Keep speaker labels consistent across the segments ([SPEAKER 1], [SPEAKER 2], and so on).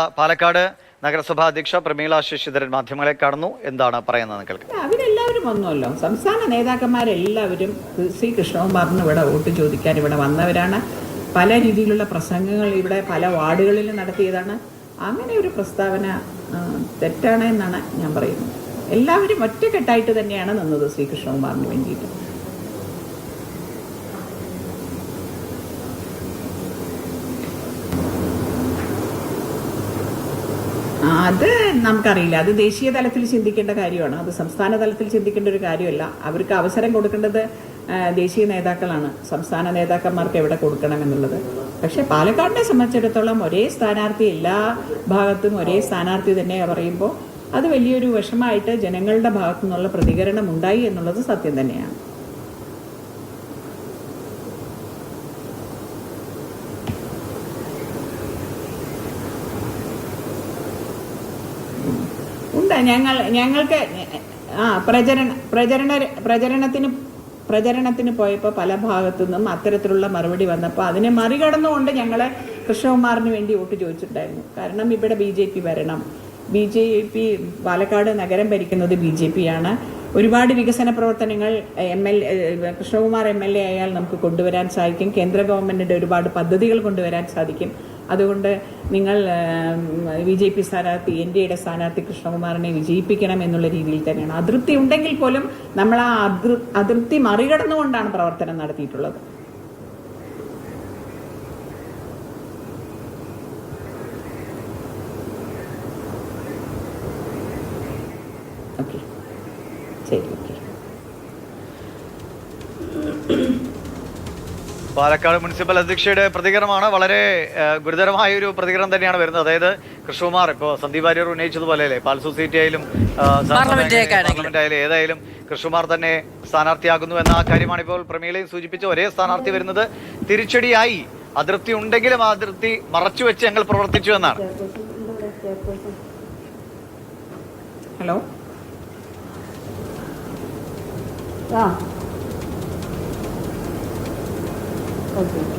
[SPEAKER 1] പാലക്കാട് നഗരസഭാ അധ്യക്ഷ പ്രമീള ശശിധരൻ മാധ്യമങ്ങളെ കാണുന്നു. എന്താണ് പറയുന്നത് നിങ്ങൾക്ക്?
[SPEAKER 2] അവരെല്ലാവരും വന്നല്ലോ. സംസ്ഥാന നേതാക്കന്മാരെല്ലാവരും സി കൃഷ്ണകുമാറിന് ഇവിടെ വോട്ട് ചോദിക്കാൻ ഇവിടെ വന്നവരാണ്. പല രീതിയിലുള്ള പ്രസംഗങ്ങൾ ഇവിടെ പല വാർഡുകളിൽ നടത്തിയതാണ്. അങ്ങനെ ഒരു പ്രസ്താവന തെറ്റാണ് എന്നാണ് ഞാൻ പറയുന്നത്. എല്ലാവരും ഒറ്റക്കെട്ടായിട്ട് തന്നെയാണ് നിന്നത് ശ്രീ കൃഷ്ണകുമാറിന് വേണ്ടിയിട്ട്. അത് നമുക്കറിയില്ല. അത് ദേശീയ തലത്തിൽ ചിന്തിക്കേണ്ട കാര്യമാണ്. അത് സംസ്ഥാന തലത്തിൽ ചിന്തിക്കേണ്ട ഒരു കാര്യമല്ല. അവർക്ക് അവസരം കൊടുക്കേണ്ടത് ദേശീയ നേതാക്കളാണ്. സംസ്ഥാന നേതാക്കന്മാർക്ക് എവിടെ കൊടുക്കണം എന്നുള്ളത്. പക്ഷേ പാലക്കാടിനെ സംബന്ധിച്ചിടത്തോളം ഒരേ സ്ഥാനാർത്ഥി, എല്ലാ ഭാഗത്തും ഒരേ സ്ഥാനാർത്ഥി തന്നെ പറയുമ്പോൾ അത് വലിയൊരു വിഷമമായിട്ട് ജനങ്ങളുടെ ഭാഗത്തു നിന്നുള്ള പ്രതികരണം ഉണ്ടായി എന്നുള്ളത് സത്യം തന്നെയാണ്. ഉണ്ട്. ഞങ്ങൾക്ക് പ്രചരണത്തിന് പോയപ്പോൾ പല ഭാഗത്തു നിന്നും അത്തരത്തിലുള്ള മറുപടി വന്നപ്പോൾ അതിനെ മറികടന്നുകൊണ്ട് ഞങ്ങൾ കൃഷ്ണകുമാറിന് വേണ്ടി വോട്ട് ചോദിച്ചിട്ടുണ്ടായിരുന്നു. കാരണം ഇവിടെ BJP ഭരണം, BJP പാലക്കാട് നഗരം ഭരിക്കുന്നത് BJP ആണ്. ഒരുപാട് വികസന പ്രവർത്തനങ്ങൾ കൃഷ്ണകുമാർ MLA ആയാൽ നമുക്ക് കൊണ്ടുവരാൻ സാധിക്കും. കേന്ദ്ര ഗവൺമെൻറ്റിൻ്റെ ഒരുപാട് പദ്ധതികൾ കൊണ്ടുവരാൻ സാധിക്കും. അതുകൊണ്ട് നിങ്ങൾ BJP സ്ഥാനാർത്ഥി, NDAയുടെ സ്ഥാനാർത്ഥി കൃഷ്ണകുമാറിനെ വിജയിപ്പിക്കണം എന്നുള്ള രീതിയിൽ തന്നെയാണ്. അതൃപ്തി ഉണ്ടെങ്കിൽ പോലും നമ്മൾ ആ അതൃപ്തി മറികടന്നുകൊണ്ടാണ് പ്രവർത്തനം നടത്തിയിട്ടുള്ളത്. ഓക്കെ, ശരി. ഓക്കെ.
[SPEAKER 1] പാലക്കാട് മുനിസിപ്പൽ അധ്യക്ഷയുടെ പ്രതികരണമാണ്. വളരെ ഗുരുതരമായ ഒരു പ്രതികരണം തന്നെയാണ് വരുന്നത്. അതായത് കൃഷ്ണകുമാർ ഇപ്പോൾ സന്ദീപ് വാര്യർ ഉന്നയിച്ചതുപോലെ അല്ലേ, പാൽ സൊസൈറ്റി ആയാലും പാർലമെന്റ് ആയാലും ഏതായാലും കൃഷ്ണകുമാർ തന്നെ സ്ഥാനാർത്ഥിയാകുന്നു എന്ന ആ കാര്യമാണ് ഇപ്പോൾ പ്രമീളയും സൂചിപ്പിച്ച. ഒരേ സ്ഥാനാർത്ഥി വരുന്നത് തിരിച്ചടിയായി. അതൃപ്തി ഉണ്ടെങ്കിലും ആ അതൃപ്തി മറച്ചുവെച്ച് ഞങ്ങൾ പ്രവർത്തിച്ചു എന്നാണ്.
[SPEAKER 2] ഹലോ,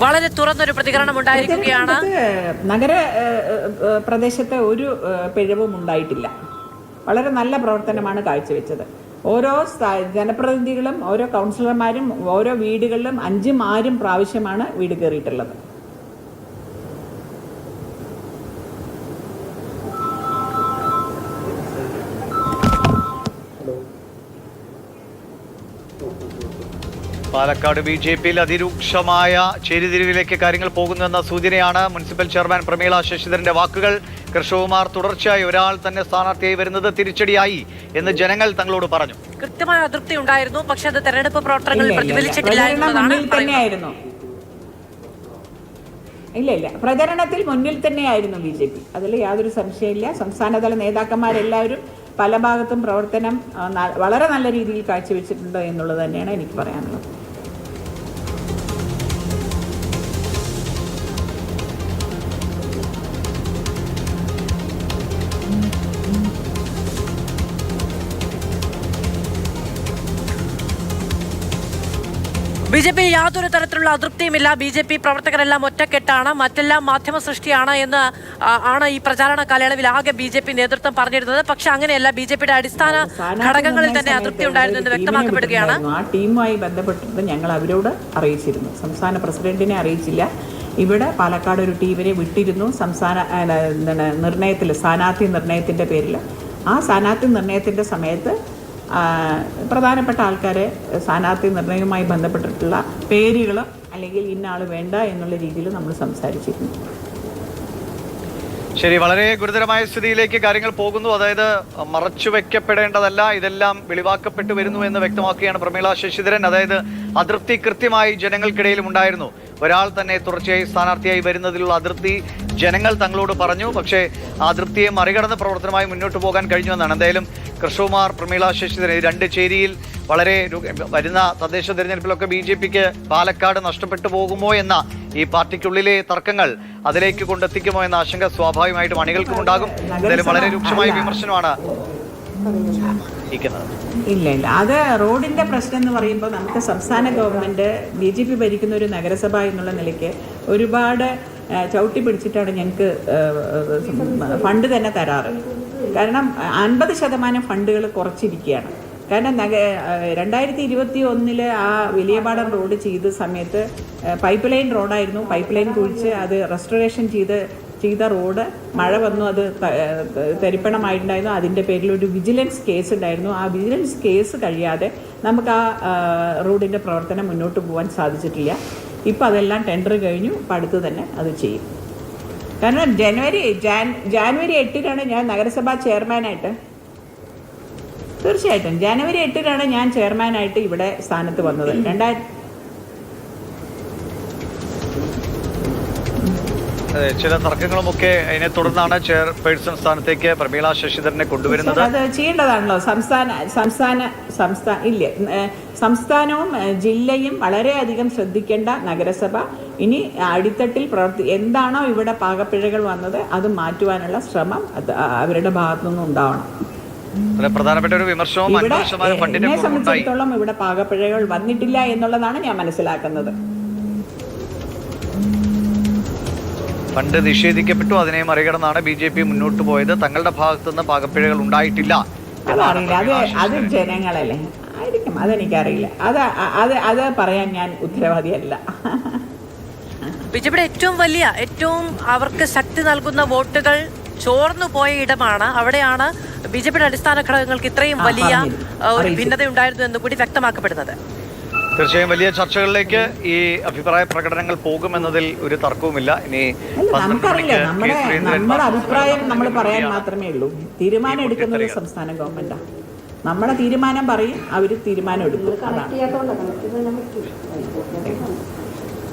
[SPEAKER 3] വളരെ തുറന്നൊരു പ്രതികരണം ഉണ്ടായിരിക്കുകയാണ്.
[SPEAKER 2] നഗര പ്രദേശത്ത് ഒരു പിഴവും ഉണ്ടായിട്ടില്ല. വളരെ നല്ല പ്രവർത്തനമാണ് കാഴ്ചവെച്ചത്. ഓരോ ജനപ്രതിനിധികളും ഓരോ കൗൺസിലർമാരും ഓരോ വീടുകളിലും 5ഉം 6ഉം പ്രാവശ്യമാണ് വീട് കയറിയിട്ടുള്ളത്.
[SPEAKER 1] പാലക്കാട് BJPയിൽ അതിരൂക്ഷമായ ചേരിതിരിവിലേക്ക് കാര്യങ്ങൾ പോകുന്നുവെന്ന സൂചനയാണ് മുനിസിപ്പൽ ചെയർമാൻ പ്രമീള ശശിധരന്റെ വാക്കുകൾ. കൃഷ്ണകുമാർ തുടർച്ചയായി ഒരാൾ തന്നെ സ്ഥാനാർത്ഥിയായി വരുന്നത് തിരിച്ചടിയായി എന്ന് ജനങ്ങൾ തങ്ങളോട് പറഞ്ഞു.
[SPEAKER 3] കൃത്യമായ അതൃപ്തി ഉണ്ടായിരുന്നു, പക്ഷെ അത് തെരഞ്ഞെടുപ്പ് പ്രവർത്തനങ്ങളിൽ പ്രതിഫലിച്ചിട്ടില്ല.
[SPEAKER 2] ഇല്ല, പ്രചരണത്തിൽ മുന്നിൽ തന്നെയായിരുന്നു BJP. അതിൽ യാതൊരു സംശയമില്ല. സംസ്ഥാനതല നേതാക്കന്മാരെല്ലാവരും പല ഭാഗത്തും പ്രവർത്തനം വളരെ നല്ല രീതിയിൽ കാഴ്ചവെച്ചിട്ടുണ്ട് എന്നുള്ളത് തന്നെയാണ് എനിക്ക് പറയാനുള്ളത്.
[SPEAKER 3] BJP യാതൊരു തരത്തിലുള്ള അതൃപ്തിയുമില്ല. BJP പ്രവർത്തകരെല്ലാം ഒറ്റക്കെട്ടാണ്, മറ്റെല്ലാം മാധ്യമ സൃഷ്ടിയാണ് എന്ന് ആണ് ഈ പ്രചാരണ കാലയളവിൽ ആകെ BJP നേതൃത്വം പറഞ്ഞിരുന്നത്. പക്ഷെ അങ്ങനെയല്ല, BJPയുടെ അടിസ്ഥാന ഘടകങ്ങളിൽ തന്നെ അതൃപ്തി ഉണ്ടായിരുന്നു എന്ന് വ്യക്തമാക്കപ്പെടുകയാണ്.
[SPEAKER 2] ആ ടീമുമായി ബന്ധപ്പെട്ടിട്ട് ഞങ്ങൾ അവരോട് അറിയിച്ചിരുന്നു. സംസ്ഥാന പ്രസിഡന്റിനെ അറിയിച്ചില്ല. ഇവിടെ പാലക്കാട് ഒരു ടീമിനെ വിട്ടിരുന്നു സ്ഥാനാർത്ഥി നിർണയത്തിൻ്റെ പേരിൽ. ആ സ്ഥാനാർത്ഥി നിർണയത്തിൻ്റെ സമയത്ത് പ്രധാനപ്പെട്ട ആൾക്കാരെ സ്ഥാനാർത്ഥി നിർണയവുമായി ബന്ധപ്പെട്ടിട്ടുള്ള പേരുകൾ അല്ലെങ്കിൽ ഇന്ന ആൾ വേണ്ട എന്നുള്ള രീതിയിൽ നമ്മൾ സംസാരിച്ചിരുന്നു.
[SPEAKER 1] ശരി, വളരെ ഗുരുതരമായ സ്ഥിതിയിലേക്ക് കാര്യങ്ങൾ പോകുന്നു. അതായത് മറച്ചുവെക്കപ്പെടേണ്ടതല്ല, ഇതെല്ലാം വെളിവാക്കപ്പെട്ടു വരുന്നു എന്ന് വ്യക്തമാക്കുകയാണ് പ്രമീള ശശിധരൻ. അതായത് അതൃപ്തി കൃത്യമായി ജനങ്ങൾക്കിടയിലും ഉണ്ടായിരുന്നു. ഒരാൾ തന്നെ തുടർച്ചയായി സ്ഥാനാർത്ഥിയായി വരുന്നതിലുള്ള അതൃപ്തി ജനങ്ങൾ തങ്ങളോട് പറഞ്ഞു. പക്ഷേ ആ അതൃപ്തിയെ മറികടന്ന് പ്രവർത്തനമായി മുന്നോട്ട് പോകാൻ കഴിഞ്ഞുവെന്നാണ്. എന്തായാലും കൃഷ്ണകുമാർ, പ്രമീള ശശിധരൻ രണ്ട് ചേരിയിൽ വളരെ വരുന്ന തദ്ദേശ തെരഞ്ഞെടുപ്പിലൊക്കെ BJPക്ക് പാലക്കാട് നഷ്ടപ്പെട്ടു പോകുമോ എന്ന ഈ പാർട്ടിക്കുള്ളിലെ തർക്കങ്ങൾ അതിലേക്ക് കൊണ്ടെത്തിക്കുമോ എന്ന ആശങ്ക സ്വാഭാവികമായിട്ടും അണികൾക്കും ഉണ്ടാകും. എന്തായാലും വളരെ രൂക്ഷമായ വിമർശനമാണ്
[SPEAKER 2] ഇല്ല, അത് റോഡിന്റെ പ്രശ്നം എന്ന് പറയുമ്പോൾ നമുക്ക് സംസ്ഥാന ഗവൺമെന്റ് BJP ഭരിക്കുന്ന ഒരു നഗരസഭ എന്നുള്ള നിലയ്ക്ക് ഒരുപാട് ചവിട്ടി പിടിച്ചിട്ടാണ് ഞങ്ങൾക്ക് ഫണ്ട് തന്നെ തരാറ്. കാരണം 50% ഫണ്ടുകൾ കുറച്ചിരിക്കുകയാണ്. കാരണം 2021 ആ വലിയപാടം റോഡ് ചെയ്ത സമയത്ത് പൈപ്പ് ലൈൻ റോഡായിരുന്നു. പൈപ്പ് ലൈൻ കുഴിച്ച് അത് റെസ്റ്റോറേഷൻ ചെയ്ത റോഡ് മഴ വന്നു, അത് തരിപ്പണമായിട്ടുണ്ടായിരുന്നു. അതിൻ്റെ പേരിൽ ഒരു വിജിലൻസ് കേസ് ഉണ്ടായിരുന്നു. ആ വിജിലൻസ് കേസ് കഴിയാതെ നമുക്ക് ആ റോഡിൻ്റെ പ്രവർത്തനം മുന്നോട്ട് പോകാൻ സാധിച്ചിട്ടില്ല. ഇപ്പം അതെല്ലാം ടെൻഡർ കഴിഞ്ഞു. ഇപ്പം അടുത്ത് തന്നെ അത് ചെയ്യും. കാരണം ജനുവരി 8 ഞാൻ നഗരസഭാ ചെയർമാനായിട്ട്, തീർച്ചയായിട്ടും ജനുവരി 8 ഞാൻ ചെയർമാനായിട്ട് ഇവിടെ സ്ഥാനത്ത് വന്നത്.
[SPEAKER 1] ചില തർക്കങ്ങളുമൊക്കെ അതിനെ തുടർന്നാണ് ചെയർപേഴ്സൺ സ്ഥാനത്തേക്ക് പ്രമീള ശശിധരനെ കൊണ്ടുവരുന്നത്.
[SPEAKER 2] അത് ചെയ്യേണ്ടതാണല്ലോ. സംസ്ഥാനവും ജില്ലയും വളരെയധികം ശ്രദ്ധിക്കേണ്ട നഗരസഭ ഇനി അടിത്തട്ടിൽ എന്താണോ ഇവിടെ പാകപ്പിഴകൾ വന്നത് അത് മാറ്റുവാനുള്ള ശ്രമം അവരുടെ ഭാഗത്തുനിന്നും ഉണ്ടാവണം.
[SPEAKER 1] പ്രധാനപ്പെട്ട ഒരു വിമർശനവും
[SPEAKER 2] എന്നെ സംബന്ധിച്ചിടത്തോളം ഇവിടെ പാകപ്പിഴകൾ വന്നിട്ടില്ല എന്നുള്ളതാണ് ഞാൻ മനസ്സിലാക്കുന്നത്.
[SPEAKER 1] ഫണ്ട് നിഷേധിക്കപ്പെട്ടു, അതിനെ മറികടന്നാണ് BJP മുന്നോട്ട് പോയത്. തങ്ങളുടെ ഭാഗത്തുനിന്ന് പാകപ്പിഴകൾ ഉണ്ടായിട്ടില്ല.
[SPEAKER 2] അതറിയില്ല, അത് ജനങ്ങളല്ലേ ആയിരിക്കും, അതെനിക്കറിയില്ല. അത് പറയാൻ ഞാൻ ഉത്തരവാദിയല്ല.
[SPEAKER 3] ബിജെപിയുടെ ഏറ്റവും അവർക്ക് ശക്തി നൽകുന്ന വോട്ടുകൾ ചോർന്നു പോയ ഇടമാണ്. അവിടെയാണ് ബിജെപിയുടെ അടിസ്ഥാന ഘടകങ്ങൾക്ക് ഇത്രയും വലിയ ഒരു ഭിന്നത ഉണ്ടായിരുന്നു എന്ന് കൂടി വ്യക്തമാക്കപ്പെടുന്നത്.
[SPEAKER 1] തീർച്ചയായും വലിയ ചർച്ചകളിലേക്ക് ഈ അഭിപ്രായ പ്രകടനങ്ങൾ പോകുമെന്നതിൽ ഒരു തർക്കവുമില്ല. ഇനി
[SPEAKER 2] നമുക്കറിയില്ല, നമ്മുടെ അഭിപ്രായം നമ്മൾ പറയാൻ മാത്രമേ ഉള്ളൂ. തീരുമാനം എടുക്കുന്നത് സംസ്ഥാന ഗവൺമെന്റാണ്. നമ്മുടെ തീരുമാനം പറയും, അവർ തീരുമാനം എടുക്കും. അതാണ്.